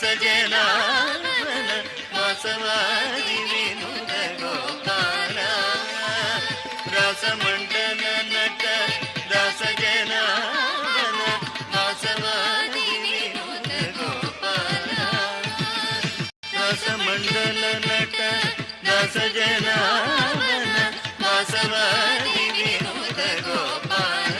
రసజనావన వాసవాది వినుత గోపాల రసమండల నట రసజనావన వాసవాది వినుత గోపాల రసమండల నట రసజనావన వాసవాది వినుత గోపాల